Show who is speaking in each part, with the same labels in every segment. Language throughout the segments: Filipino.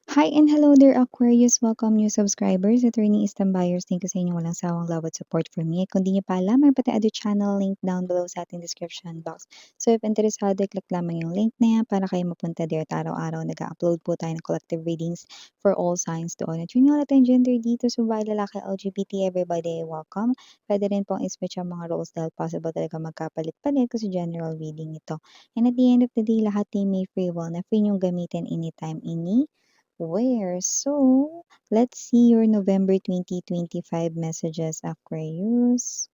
Speaker 1: Hi and hello there, Aquarius. Welcome new subscribers. Attorney Istam Buyers. Thank you sa inyong walang sawang love at support for me. Kung di niyo pa alam, may pati other channel link down below sa ating description box. So if interesado, click lamang yung link na yan para kayo mapunta there at araw-araw nag-upload po tayo ng collective readings for all signs doon. At yun yung lahat ng gender dito, so by lalaki, LGBT, everybody, welcome. Pwede rin pong i-switch ang mga roles dahil possible talaga magkapalit-palit kasi general reading ito. And at the end of the day, lahat ay may free will na free niyong gamitin anytime, where? So, let's see your November 2025 messages, Aquarius.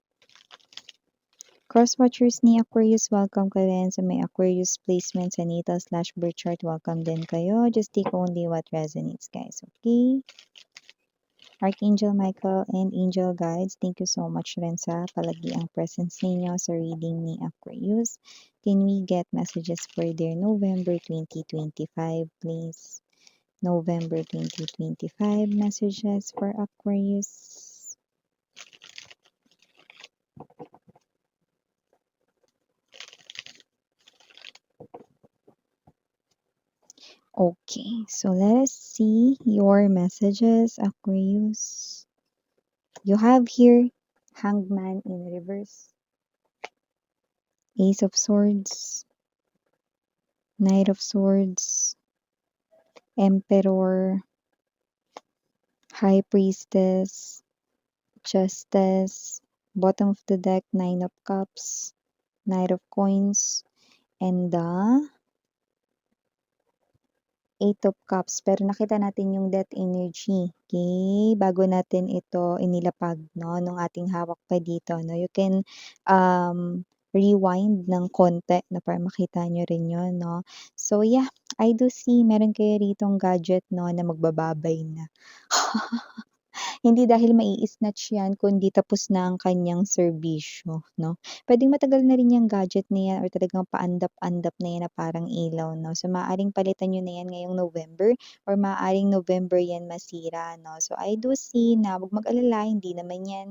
Speaker 1: Crosswatchers ni Aquarius, welcome ka rin sa may Aquarius placement sa natal/birth chart. Welcome din kayo. Just take only what resonates, guys. Okay? Archangel Michael and Angel Guides, thank you so much rin sa palagiang presence ninyo sa reading ni Aquarius. Can we get messages for their November 2025, please? November 2025 messages for Aquarius. Okay, so let us see your messages, Aquarius. You have here Hangman in reverse, Ace of Swords, Knight of Swords, Emperor, High Priestess, Justice, bottom of the deck, Nine of Cups, Knight of Coins, and the Eight of Cups. Pero nakita natin yung death energy. Okay? Bago natin ito inilapag, no? Nung ating hawak pa dito, no? You can rewind ng konti na para makita nyo rin yun, no? So, yeah. I do see meron kayo ritong gadget, no? Na magbababay na. Hindi dahil mai-snatch yan kundi tapos na ang kanyang serbisyo, 'no. Puwedeng matagal na rin yang gadget na yan or talagang paandap-andap na yan na parang ilaw, 'no. So, maaaring palitan niyo na yan ngayong November or maaaring November yan masira, 'no. So, I do see na wag mag-alala, hindi naman yan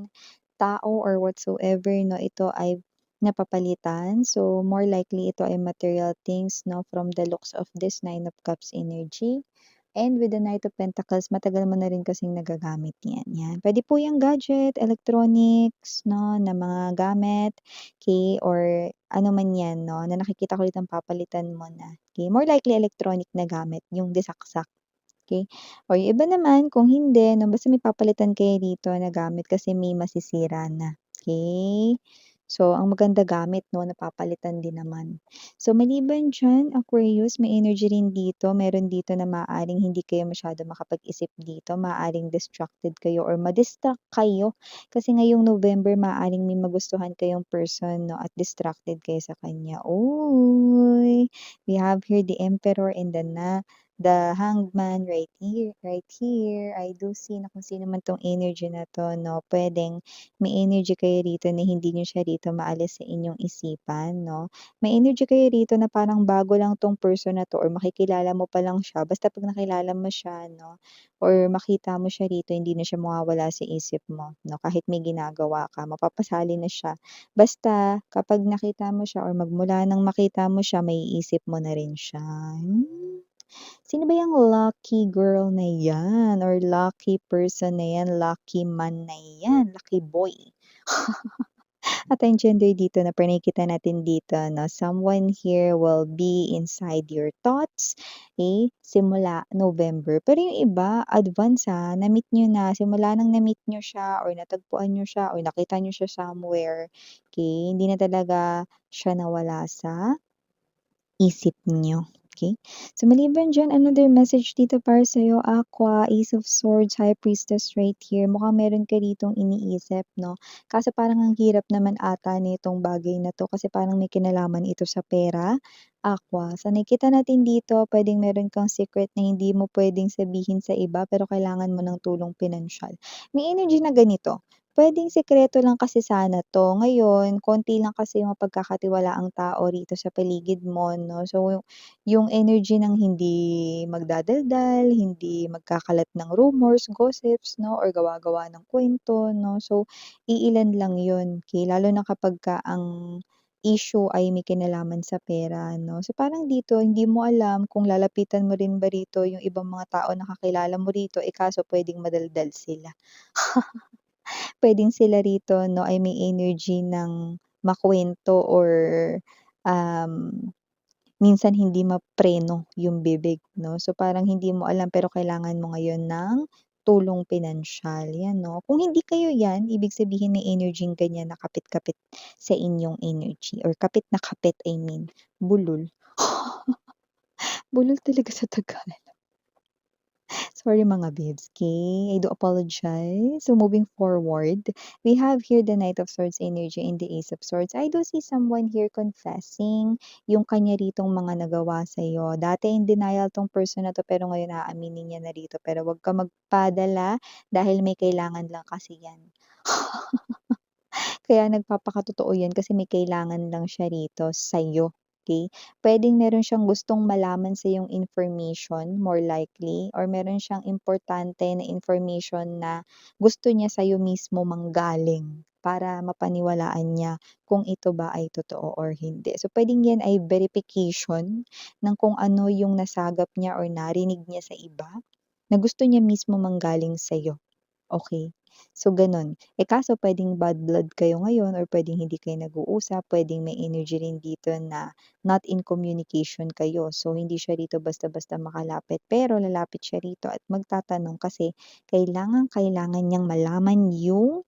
Speaker 1: tao or whatsoever, 'no. Ito ay napapalitan. So, more likely ito ay material things, 'no, from the looks of this Nine of Cups energy. And with the Knight of Pentacles, matagal mo na rin kasing nagagamit yan, yan. Puwede po yang gadget, electronics, 'no, na mga gamit, okey, or ano man yan, 'no, na nakikita ko ditong papalitan mo na, okey. More likely electronic na gamit, yung desaksak, okey. Or yung iba naman kung hindi 'no, basta may papalitan kayo dito na gamit kasi may masisira na, okey. So, ang maganda gamit 'no, napapalitan din naman. So, maliban diyan, Aquarius, may energy rin dito. Meron dito na maaaring hindi kayo masyado makapag-isip dito. Maaaring distracted kayo or ma-distract kayo. Kasi ngayong November, maaaring may magustuhan kayong person, no, at distracted kayo sa kanya. Uy! We have here the Emperor and the Hangman right here, right here. I do see na kung sino man 'tong energy na 'to, no, puwedeng may energy kayo rito na hindi niyo siya rito maalis sa inyong isipan, 'no. May energy kayo rito na parang bago lang 'tong person na 'to or makikilala mo pa lang siya, basta 'pag nakilala mo siya 'no, or makita mo siya rito hindi na siya mawawala sa isip mo 'no, kahit may ginagawa ka mapapasali na siya. Basta kapag nakita mo siya or magmula ng makita mo siya maiisip mo na rin siya. Sino ba yang lucky girl na yan or lucky person na yan, lucky man na yan, lucky boy? At ang gender dito na nakikita natin dito 'no, someone here will be inside your thoughts, simula November. Pero yung iba advance, na-meet niyo na, simula ng na-meet niyo siya or natagpuan niyo siya or nakita niyo siya somewhere, hindi na talaga siya nawala sa isip niyo, okay. So, maliban diyan, another message dito para sa'yo, Aqua, Ace of Swords, High Priestess right here. Mukhang meron ka ditong iniisip 'no, kaso parang ang hirap naman ata nitong bagay na 'to kasi parang may kinalaman ito sa pera, Aqua. Sa nakikita natin dito, puwedeng meron kang secret na hindi mo puwedeng sabihin sa iba pero kailangan mo ng tulong pinansyal. May energy na ganito, puwedeng sikreto lang kasi sana 'to, ngayon konti lang kasi yung mapagkakatiwalaang tao rito sa paligid mo 'no. So, yung energy ng hindi magdadaldal, hindi magkakalat ng rumors, gossips 'no, or gawa-gawa ng kuwento 'no. So, iilan lang yun, okey, lalo na kapagka ang issue ay may kinalaman sa pera 'no. So, parang dito hindi mo alam kung lalapitan mo rin ba rito yung ibang mga tao na kakilala mo rito, eh, kaso puwedeng madaldal sila. Puwedeng sila rito 'no ay may energy ng makuwento or, um, minsan hindi mapreno yung bibig 'no. So, parang hindi mo alam pero kailangan mo ngayon ng tulong pinansiyal, 'yan 'no. Kung hindi kayo 'yan, ibig sabihin may energy-ng ganyan na kapit-kapit sa inyong energy or kapit na kapit I mean, bulol. Bulol talaga sa Tagalog. Sorry mga babes, okay? I do apologize. So moving forward, we have here the Knight of Swords energy and the Ace of Swords. I do see someone here confessing yung kanya ritong mga nagawa sa'yo. Dati in denial 'tong person na 'to pero ngayon aaminin niya na rito. Pero 'wag ka magpadala dahil may kailangan lang kasi 'yan. Kaya nagpapakatotoo 'yan kasi may kailangan lang siya rito sa'yo, okey? Puwedeng meron siyang gustong malaman sa yung information more likely or meron siyang importante na information na gusto niya sa'yo mismo manggaling para mapaniwalaan niya kung ito ba ay totoo or hindi. So, puwedeng 'yan ay verification ng kung ano yung nasagap niya or narinig niya sa iba na gusto niya mismo manggaling sa'yo. Okey. So gano'n. Eh, kaso puwedeng bad blood kayo ngayon or puwedeng hindi kayo nag-uusap, puwedeng may energy rin dito na not in communication kayo. So hindi siya rito basta-basta makalapit, pero lalapit siya rito at magtatanong kasi kailangang-kailangan niyang malaman yung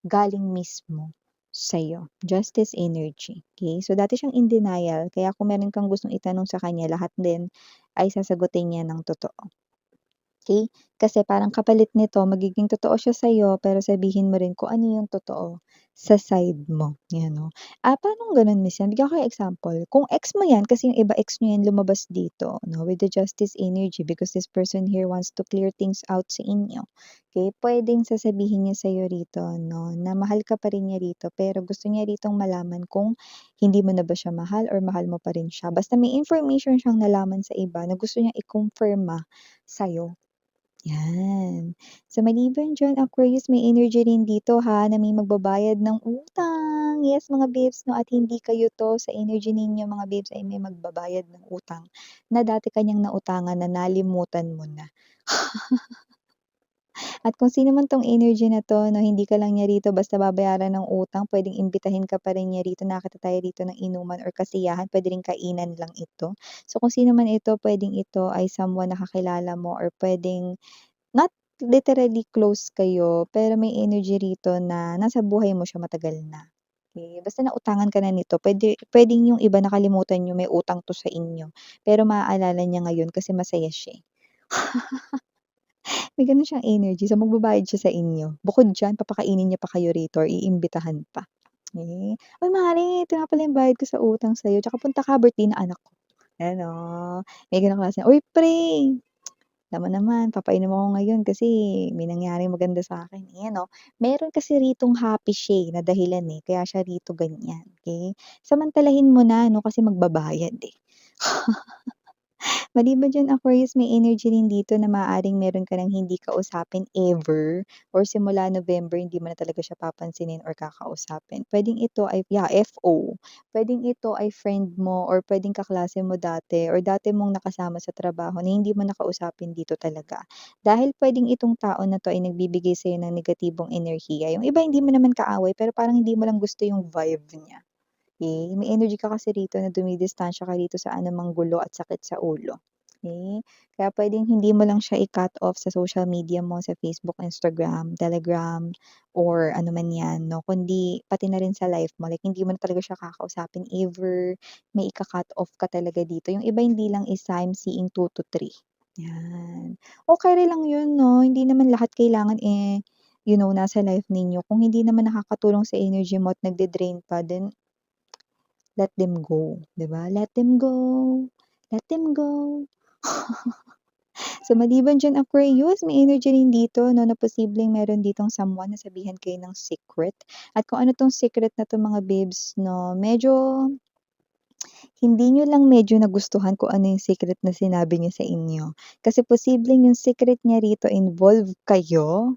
Speaker 1: galing mismo sa'yo. Justice energy, okey? So dati siyang in denial kaya kung meron kang gustong itanong sa kanya lahat din ay sasagutin niya ng totoo. Okey? Kasi parang kapalit nito magiging totoo siya sa'yo, pero sabihin mo rin kung ano yung totoo sa side mo, 'yan 'no. Paanong gano'n minsan, bigyan ko kayong example, kung ex mo 'yan kasi yung iba ex niyo 'yan lumabas dito 'no, with the justice energy because this person here wants to clear things out sa inyo, okey? Puwedeng sasabihin niya sa'yo rito 'no, na mahal ka pa rin niya rito, pero gusto niya ritong malaman kung hindi mo na ba siya mahal or mahal mo pa rin siya. Basta may information siyang nalaman sa iba na gusto niyang i-kumpirma sa'yo. 'Yan. So, maliban diyan, Aquarius, may energy rin dito ha, na may magbabayad ng utang. Yes, mga babes 'no, at hindi kayo 'to, sa energy ninyo mga babes ay may magbabayad ng utang na dati ka niyang nautangan na nalimutan mo na. At kung sino man 'tong energy na 'to 'no, hindi ka lang niya rito basta babayaran ng utang, puwedeng imbitahin ka pa rin niya rito, nakita tayo rito ng inuman or kasiyahan, puwede ring kainan lang ito. So, kung sino man ito, puwedeng ito ay someone na kakilala mo or puwedeng not literally close kayo, pero may energy rito na nasa buhay mo siya matagal na, okey? Basta nautangan ka na nito, puwedeng yung iba nakalimutan niyo may utang 'to sa inyo, pero maaalala niya ngayon kasi masaya siya, eh. May gano'n siyang energy, so magbabayad siya sa inyo. Bukod diyan papakainin niya pa kayo rito or iimbitahan pa, eh. "Uy mare, ito nga pala yung bayad ko sa utang sa'yo, tsaka punta ka birthday ng anak ko." Ayan, oh, may gano'ng klase. "Uy pre, alam mo naman papainom ako ngayon kasi may nangyaring maganda sa'kin." Ayan, oh. Meron kasi ritong happy siya, eh, na dahilan, eh, kaya siya rito ganyan, okey? Samantalahin mo na 'no, kasi magbabayad, eh. Maliban diyan, Aquarius, may energy rin dito na maaaring meron ka ng hindi kausapin ever or simula November hindi mo na talaga siya papansinin or kakausapin. Puwedeng ito ay FO, puwedeng ito ay friend mo or puwedeng kaklase mo dati or dati mong nakasama sa trabaho na hindi mo na kausapin dito talaga. Dahil puwedeng itong tao na 'to ay nagbibigay sa'yo ng negatibong enerhiya. Yung iba hindi mo naman kaaway pero parang hindi mo lang gusto yung vibe niya. May energy ka kasi rito na dumidistansya ka rito sa anumang gulo at sakit sa ulo, okey? Kaya puwedeng hindi mo lang siya i-cut off sa social media mo, sa Facebook, Instagram, Telegram, or ano man 'yan 'no, kundi pati na rin sa life mo, like hindi mo na talaga siya kakausapin ever, may ika-cut off ka talaga dito. Yung iba hindi lang isa, I'm seeing 2 to 3, 'yan. Okey rin lang 'yun 'no, hindi naman lahat kailangan, nasa life ninyo. Kung hindi naman nakakatulong sa energy mo at nagde-drain pa, then let them go, 'di ba? Let them go, let them go. So, maliban diyan, Aquarius, may energy rin dito 'no, na posibleng meron ditong someone na sabihan kayo ng secret at kung ano 'tong secret na 'to mga babes 'no, medyo hindi niyo lang medyo nagustuhan kung ano yung secret na sinabi niya sa inyo. Kasi posibleng yung secret niya rito involve kayo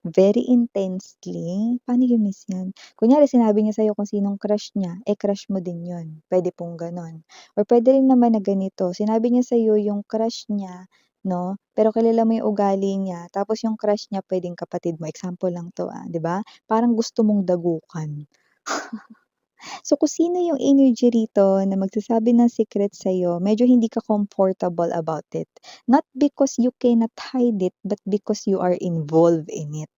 Speaker 1: very intensely, paano i-miss 'yan? Kunyari sinabi niya sa'yo kung sinong crush niya, eh, crush mo din 'yun, puwede pong gano'n. Or puwede rin naman na ganito, sinabi niya sa'yo yung crush niya 'no, pero kilala mo yung ugali niya, tapos yung crush niya puwedeng kapatid mo, example lang 'to, 'di ba? Parang gusto mong dagukan. So, kung sino yung energy rito na magsasabi ng secret sa'yo, medyo hindi ka comfortable about it. Not because you cannot hide it, but because you are involved in it.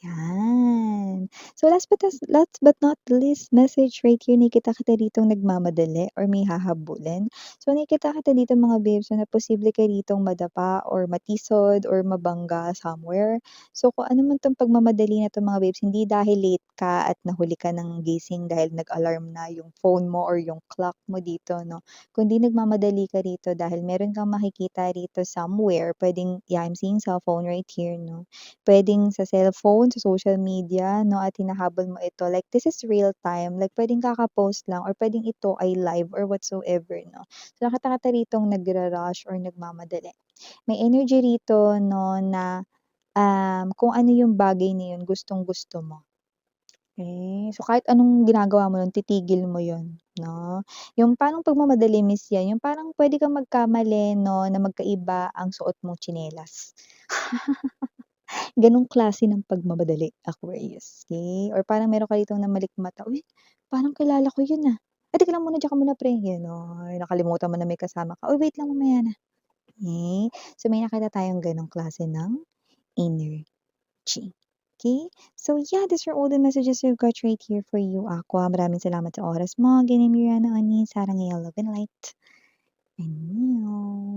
Speaker 1: Yan. So last but not least, message right here, nakikita kita ditong nagmamadali or may hahabulin. So nakikita kita dito mga babes na posible ka ditong madapa or matisod or mabangga somewhere. So kung ano man 'tong pagmamadali na 'to mga babes, hindi dahil late ka at nahuli ka ng gising dahil nag-alarm na yung phone mo or yung clock mo dito 'no, kundi nagmamadali ka rito dahil meron kang makikita rito somewhere, puwedeng yeah, I'm seeing cellphone right here 'no. Puwedeng sa cellphone, sa social media 'no, at hinahabol mo ito, like this is real time, like puwedeng kaka-post lang or puwedeng ito ay live or whatsoever 'no. So nakita kita ritong nagra-rush or nagmamadali. May energy rito 'no na, kung ano yung bagay na yun gustong-gusto mo. Okay, so kahit anong ginagawa mo nun titigil mo yun 'no. Yung parang pagmamadali miss yan, yung parang puwede kang magkamali 'no, na magkaiba ang suot mong tsinelas. Gano'ng klase ng pagmamadali, Aquarius, okey? Or parang meron ka ditong namalikmata, "Uy, parang kilala ko 'yun, ah. Ay teka lang muna, diyan ka muna pre." Gano'n. Nakalimutan mo na may kasama ka, "Uy, wait lang mamaya na." Okey? So, may nakita tayong gano'ng klase ng energy, okey? So, yeah, these are all the messages we've got right here for you, Aqua. Maraming salamat sa oras mo. Again, I'm Mirana Onis, sarang ngayong love and light. Annyeong.